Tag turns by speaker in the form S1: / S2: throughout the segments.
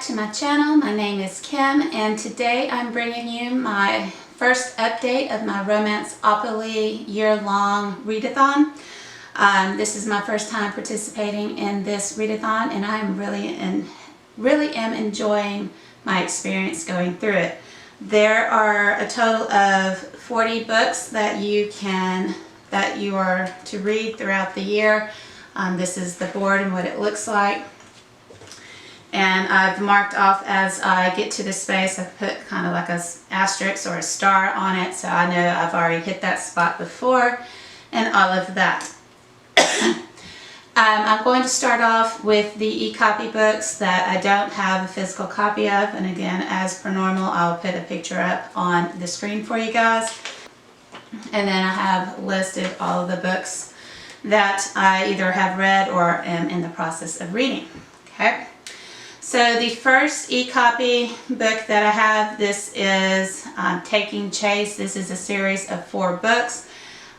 S1: to my channel. My name is Kim, and today I'm bringing you my first update of my Romanceopoly year-long readathon. This is my first time participating in this readathon, and I'm really am enjoying my experience going through it. There are a total of 40 books that you are to read throughout the year. This is the board and what it looks like. And I've marked off as I get to the space. I've put kind of like an asterisk or a star on it, so I know I've already hit that spot before and all of that. I'm going to start off with the e-copy books that I don't have a physical copy of, and again, as per normal, I'll put a picture up on the screen for you guys. And then I have listed all of the books that I either have read or am in the process of reading. Okay. So the first e-copy book that I have, this is Taking Chase. This is a series of 4 books.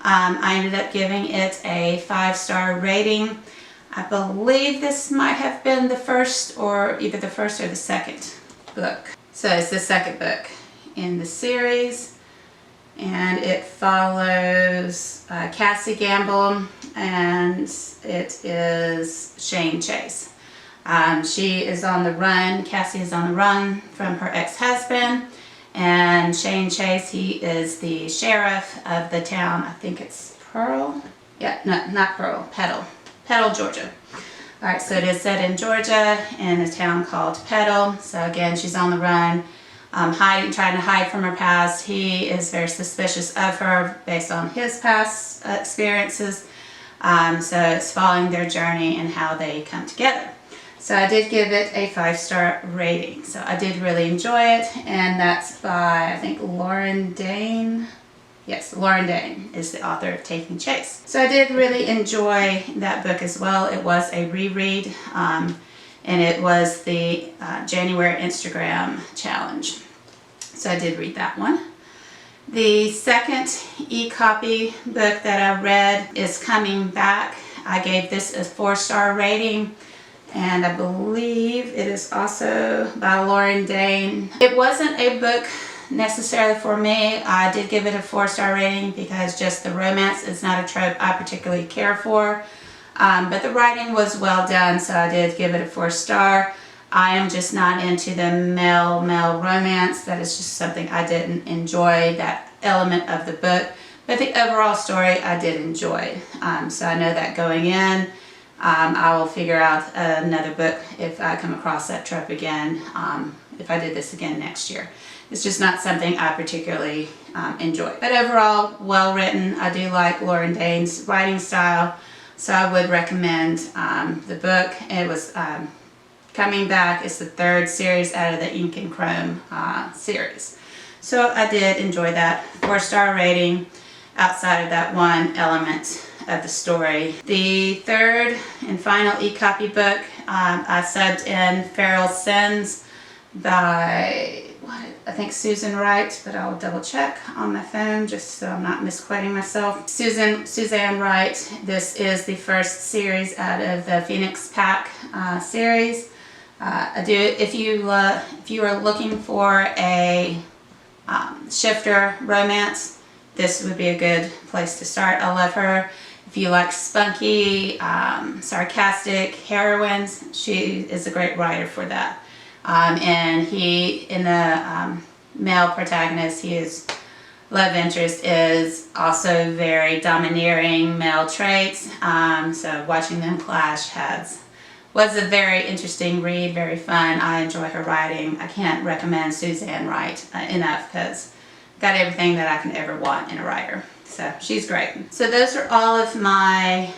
S1: I ended up giving it a 5-star rating. I believe this might have been the first, or either the first or the second book. So it's the second book in the series, and it follows Cassie Gamble, and it is Shane Chase. She is on the run. Cassie is on the run from her ex-husband, and Shane Chase, he is the sheriff of the town. I think it's Pearl. Yeah, no, not Pearl. Petal, Georgia. All right, so it is set in Georgia in a town called Petal. So again, she's on the run, trying to hide from her past. He is very suspicious of her based on his past experiences. So it's following their journey and how they come together. So I did give it a 5-star rating. So I did really enjoy it, and that's by, I think, Lauren Dane. Yes, Lauren Dane is the author of Taking Chase. So I did really enjoy that book as well. It was a reread, and it was the January Instagram challenge. So I did read that one. The second e-copy book that I read is Coming Back. I gave this a 4-star rating. And I believe it is also by Lauren Dane. It wasn't a book necessarily for me. I did give it a 4-star rating because just the romance is not a trope I particularly care for. But the writing was well done, so I did give it a 4-star. I am just not into the male romance. That is just something I didn't enjoy, that element of the book. But the overall story I did enjoy. So I know that going in. I will figure out another book if I come across that trope again, if I did this again next year. It's just not something I particularly enjoy. But overall, well written. I do like Lauren Dane's writing style, so I would recommend the book. It was Coming Back. It's the 3rd series out of the Ink and Chrome series. So I did enjoy that. 4-star rating outside of that one element of the story. The third and final e-copy book, I subbed in Feral Sins by, I think Susan Wright, but I'll double check on my phone just so I'm not misquoting myself. Suzanne Wright. This is the first series out of the Phoenix Pack series. If you are looking for a shifter romance, this would be a good place to start. I love her. If you like spunky, sarcastic heroines, she is a great writer for that. And in the male protagonist, his love interest is also very domineering male traits. So watching them clash was a very interesting read, very fun. I enjoy her writing. I can't recommend Suzanne Wright enough because got everything that I can ever want in a writer. So she's great. So those are all of my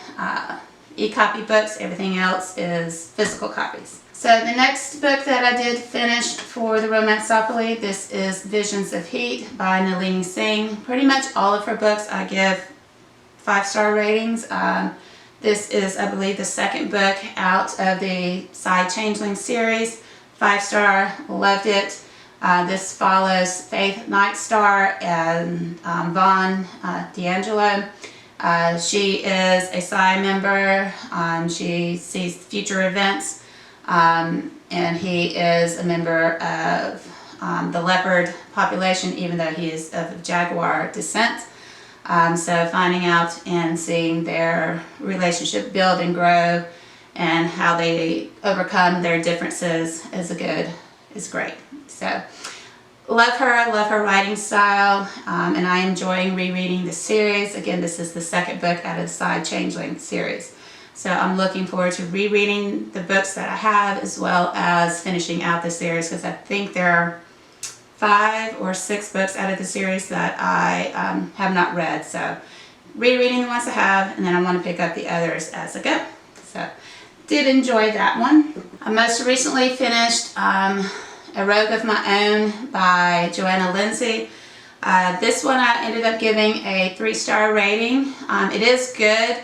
S1: e-copy books. Everything else is physical copies. So the next book that I did finish for the Romanceopoly, this is Visions of Heat by Nalini Singh. Pretty much all of her books I give 5-star ratings. This is, I believe, the second book out of the Side Changeling series. 5-star, loved it. This follows Faith Nightstar and Vaughn D'Angelo. She is a Psi member. She sees future events. and he is a member of the leopard population, even though he is of jaguar descent. So finding out and seeing their relationship build and grow and how they overcome their differences is great. So love her writing style, and I am enjoying rereading the series. Again, this is the second book out of the Side Changeling series. So I'm looking forward to rereading the books that I have, as well as finishing out the series, because I think there are 5 or 6 books out of the series that I have not read. So rereading the ones I have, and then I want to pick up the others as I go. So did enjoy that one. I most recently finished A Rogue of My Own by Joanna Lindsey. This one I ended up giving a 3-star rating. It is good,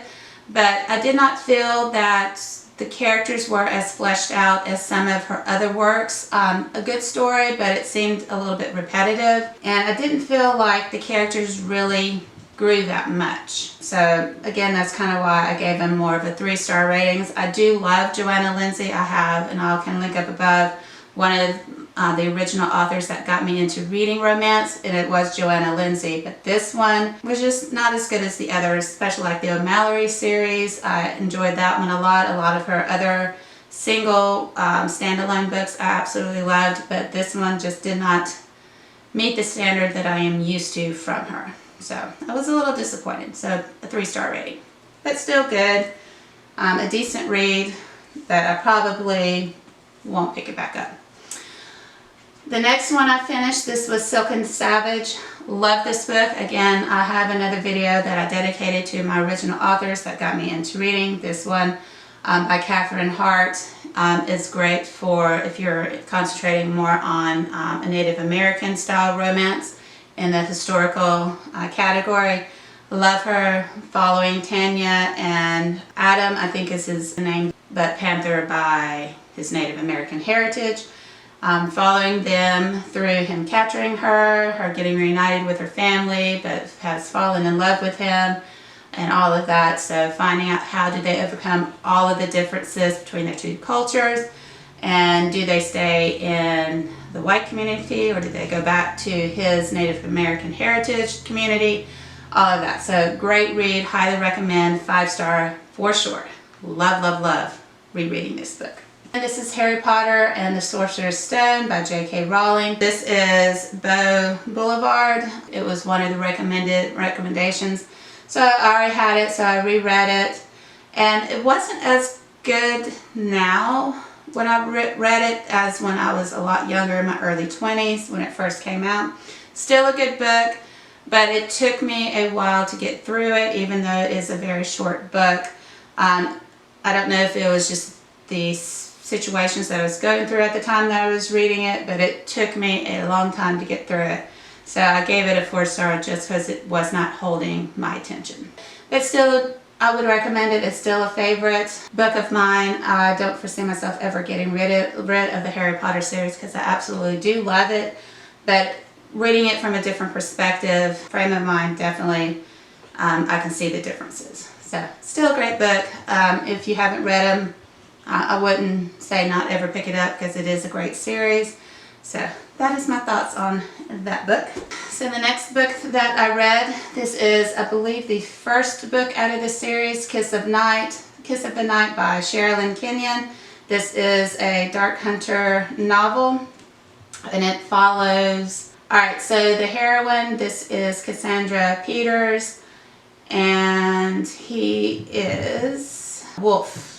S1: but I did not feel that the characters were as fleshed out as some of her other works. A good story, but it seemed a little bit repetitive, and I didn't feel like the characters really grew that much. So again, that's kind of why I gave them more of a 3-star ratings. I do love Joanna Lindsey. I have, and I can link up above, one of the original authors that got me into reading romance, and it was Joanna Lindsey. But this one was just not as good as the others, especially like the O'Malley series. I enjoyed that one a lot. A lot of her other single standalone books I absolutely loved, but this one just did not meet the standard that I am used to from her. So I was a little disappointed. So a 3-star rating, but still good. A decent read, but I probably won't pick it back up. The next one I finished, this was Silken Savage. Love this book. Again, I have another video that I dedicated to my original authors that got me into reading. This one by Catherine Hart is great for if you're concentrating more on a Native American style romance in the historical category. Love her, following Tanya and Adam, I think is his name, but Panther by his Native American heritage. Following them through him capturing her getting reunited with her family, but has fallen in love with him, and all of that. So finding out how do they overcome all of the differences between their two cultures, and do they stay in the white community, or do they go back to his Native American heritage community, all of that. So great read, highly recommend, 5-star for sure. Love rereading this book. And this is Harry Potter and the Sorcerer's Stone by J.K. Rowling. This is Beau Boulevard. It was one of the recommendations. So I already had it, so I reread it. And it wasn't as good now when I read it as when I was a lot younger, in my early 20s, when it first came out. Still a good book, but it took me a while to get through it, even though it is a very short book. I don't know if it was just the situations that I was going through at the time that I was reading it, but it took me a long time to get through it. So I gave it a 4-star just because it was not holding my attention. But still, I would recommend it. It's still a favorite book of mine. I don't foresee myself ever getting rid of the Harry Potter series, because I absolutely do love it. But reading it from a different perspective, frame of mind, definitely, I can see the differences. So still a great book. If you haven't read them, I wouldn't say not ever pick it up, because it is a great series. So that is my thoughts on that book. So the next book that I read, this is, I believe, the first book out of the series, Kiss of the Night by Sherrilyn Kenyon. This is a Dark Hunter novel, and it follows, alright, so the heroine, this is Cassandra Peters, and he is Wolf.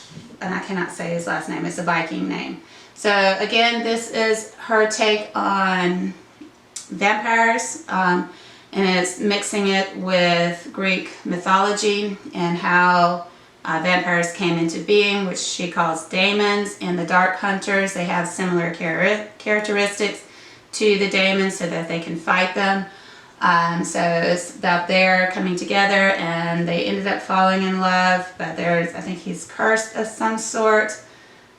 S1: And I cannot say his last name, it's a Viking name. So again, this is her take on vampires, and it's mixing it with Greek mythology and how vampires came into being, which she calls daemons. And the Dark Hunters, they have similar characteristics to the daemons, so that they can fight them. So it's about their coming together, and they ended up falling in love, but I think he's cursed of some sort.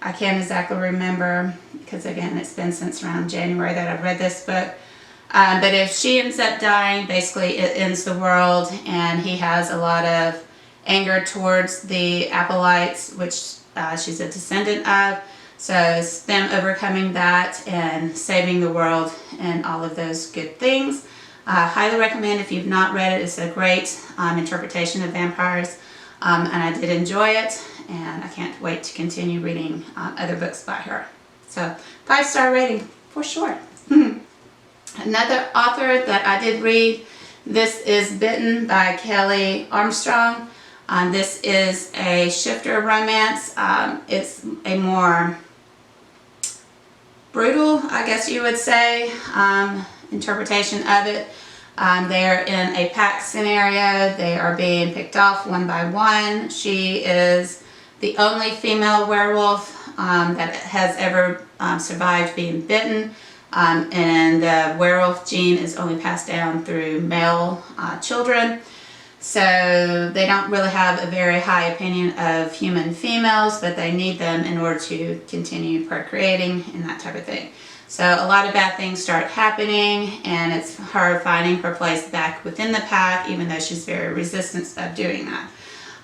S1: I can't exactly remember, because again, it's been since around January that I've read this book. But if she ends up dying, basically it ends the world, and he has a lot of anger towards the Acolytes, which she's a descendant of. So it's them overcoming that and saving the world and all of those good things. I highly recommend if you've not read it. It's a great interpretation of vampires, and I did enjoy it, and I can't wait to continue reading other books by her. So 5-star rating for sure. Another author that I did read, this is Bitten by Kelly Armstrong. This is a shifter romance. It's a more brutal, I guess you would say, interpretation of it. They're in a pack scenario. They are being picked off one by one. She is the only female werewolf that has ever survived being bitten. And the werewolf gene is only passed down through male children. So they don't really have a very high opinion of human females, but they need them in order to continue procreating and that type of thing. So a lot of bad things start happening, and it's her finding her place back within the pack, even though she's very resistant of doing that.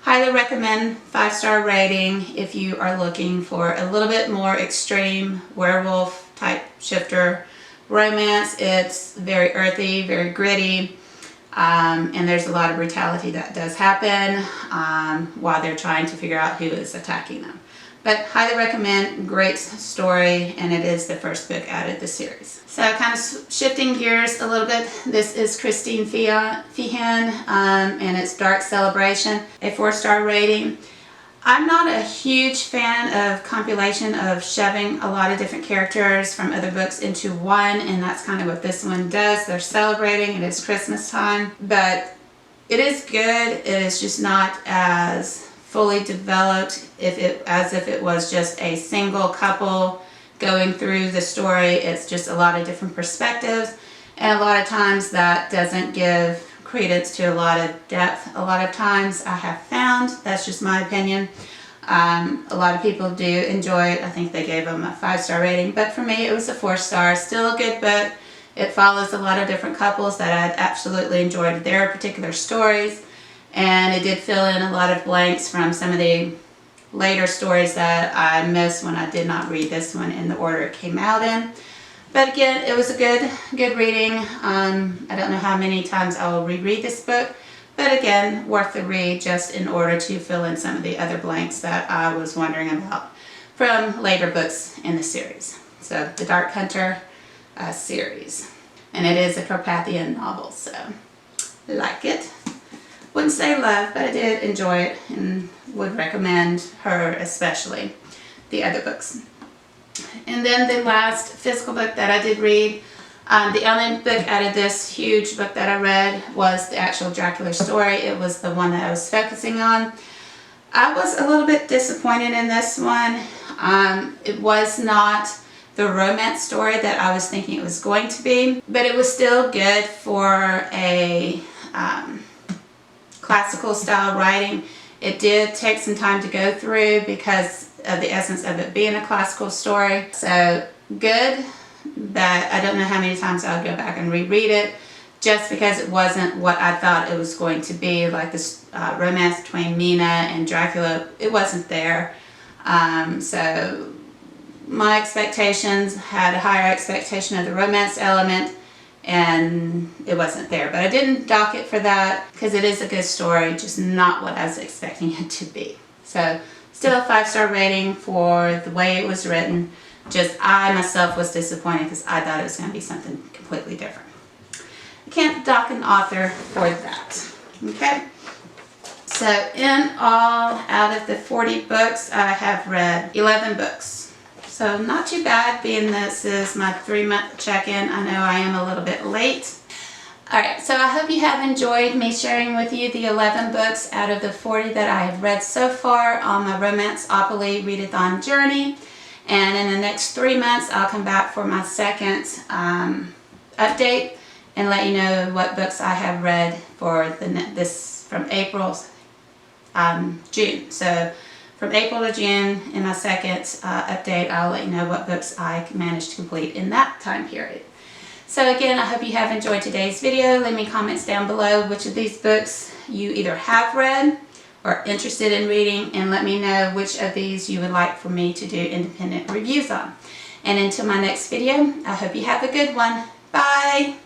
S1: Highly recommend, 5-star rating if you are looking for a little bit more extreme werewolf type shifter romance. It's very earthy, very gritty. And there's a lot of brutality that does happen while they're trying to figure out who is attacking them. But highly recommend, great story, and it is the first book out of the series. So kind of shifting gears a little bit, this is Christine Feehan, and it's Dark Celebration, a 4-star rating. I'm not a huge fan of compilation of shoving a lot of different characters from other books into one, and that's kind of what this one does. They're celebrating, it is Christmas time, but it is good. It is just not as fully developed as if it was just a single couple going through the story. It's just a lot of different perspectives, and a lot of times that doesn't give credence to a lot of depth. A lot of times I have found, that's just my opinion, a lot of people do enjoy it. I think they gave them a 5-star rating, but for me it was a 4-star. Still a good book. It follows a lot of different couples that I absolutely enjoyed their particular stories, and it did fill in a lot of blanks from some of the later stories that I missed when I did not read this one in the order it came out in. But again, it was a good reading. I don't know how many times I will reread this book, but again, worth the read just in order to fill in some of the other blanks that I was wondering about from later books in the series. So the Dark Hunter series, and it is a Carpathian novel, so like it. Wouldn't say love, but I did enjoy it and would recommend her, especially the other books. And then the last physical book that I did read, the only book out of this huge book that I read was the actual Dracula Story. It was the one that I was focusing on. I was a little bit disappointed in this one. It was not the romance story that I was thinking it was going to be, but it was still good for a classical style writing. It did take some time to go through because of the essence of it being a classical story. So good, but I don't know how many times I'll go back and reread it, just because it wasn't what I thought it was going to be, like this romance between Mina and Dracula. It wasn't there. So my expectations had a higher expectation of the romance element, and it wasn't there. But I didn't dock it for that because it is a good story, just not what I was expecting it to be. So still a 5-star rating for the way it was written. Just I myself was disappointed because I thought it was going to be something completely different. I can't dock an author for that. Okay. So in all, out of the 40 books, I have read 11 books. So not too bad, being this is my 3-month check-in. I know I am a little bit late. Alright, so I hope you have enjoyed me sharing with you the 11 books out of the 40 that I have read so far on my Romanceopoly readathon journey. And in the next 3 months, I'll come back for my second update and let you know what books I have read for this from April, June. So from April to June, in my second update, I'll let you know what books I managed to complete in that time period. So again, I hope you have enjoyed today's video. Leave me comments down below which of these books you either have read or interested in reading, and let me know which of these you would like for me to do independent reviews on. And until my next video, I hope you have a good one. Bye!